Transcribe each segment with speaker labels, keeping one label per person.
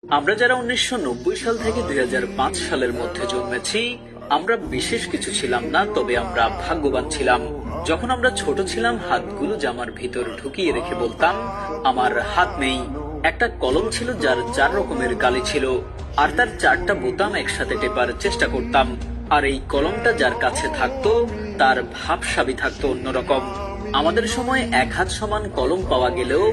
Speaker 1: আমরা যারা 1990 সাল থেকে 2005 সালের মধ্যে জন্মেছি, আমরা বিশেষ কিছু ছিলাম না, তবে আমরা ভাগ্যবান ছিলাম। যখন আমরা ছোট ছিলাম, হাতগুলো জামার ভিতর ঢুকিয়ে রেখে বলতাম, আমার হাত নেই। একটা কলম ছিল যার 4 রকমের কালি ছিল, আর তার 4টা বোতাম একসাথে টেপার চেষ্টা করতাম। আর এই কলমটা যার কাছে থাকতো, তার ভাবসাবি থাকতো অন্যরকম। আমাদের সময় 1 হাত সমান কলম পাওয়া গেলেও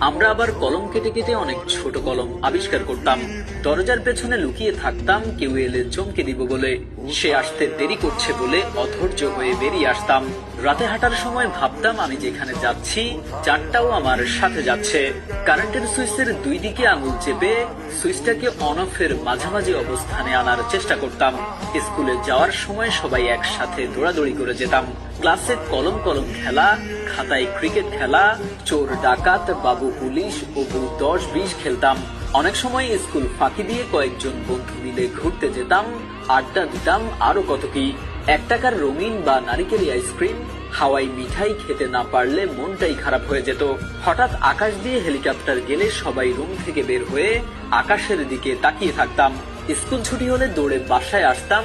Speaker 1: আমরা আবার কলম কেটে কেটে অনেক ছোট কলম আবিষ্কার করতাম। দরজার পেছনে লুকিয়ে থাকতাম, কেউ এলে চমকে দিব বলে। সে আসতে দেরি করছে বলে অধৈর্য হয়ে বেরিয়ে আসতাম। রাতে হাঁটার সময় ভাবতাম আমি যেখানে যাচ্ছি, চারটাও আমার সাথে যাচ্ছে। কারেন্টের সুইচের 2 দিকে আঙুল চেপে সুইচটাকে অন অফের মাঝামাঝি অবস্থানে আনার চেষ্টা করতাম। স্কুলে যাওয়ার সময় সবাই একসাথে দৌড়াদৌড়ি করে যেতাম। ক্লাসে কলম কলম খেলা, খাতায় ক্রিকেট খেলা, চোর ডাকাত, বাবু পুলিশ ও 10-20 খেলতাম। অনেক সময় স্কুল ফাঁকি দিয়ে কয়েকজন বন্ধু মিলে ঘুরতে যেতাম, আড্ডা দিতাম, আরো কত কি। 1 টাকার রঙিন বা নারিকেলি আইসক্রিম, হাওয়াই মিঠাই খেতে না পারলে মনটাই খারাপ হয়ে যেত। হঠাৎ আকাশ দিয়ে হেলিকপ্টার গেলে সবাই রুম থেকে বের হয়ে আকাশের দিকে তাকিয়ে থাকতাম। স্কুল ছুটি হলে দৌড়ে বাসায় আসতাম।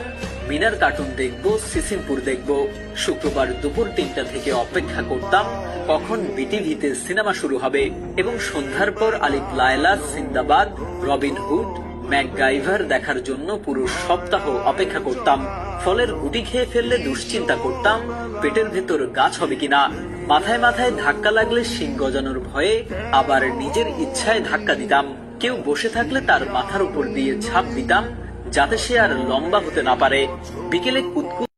Speaker 1: মিনার কার্টুন দেখবো, সিসিমপুর দেখবো। শুক্রবার দুপুর 3টা থেকে অপেক্ষা করতাম কখন বিটিভিতে সিনেমা শুরু হবে, এবং সন্ধ্যার পর আলিফ Laila, Sinbad, Robin Hood, MacGyver দেখার জন্য পুরো সপ্তাহ অপেক্ষা করতাম। ফলের গুটি খেয়ে ফেললে দুশ্চিন্তা করতাম পেটের ভেতর গাছ হবে কিনা। মাথায় মাথায় ধাক্কা লাগলে শিং গজানোর ভয়ে আবার নিজের ইচ্ছায় ধাক্কা দিতাম। কেউ বসে থাকলে তার মাথার উপর দিয়ে ঝাঁপ দিতাম, যাতে সে আর লম্বা হতে না পারে। বিকেলে কুতকুত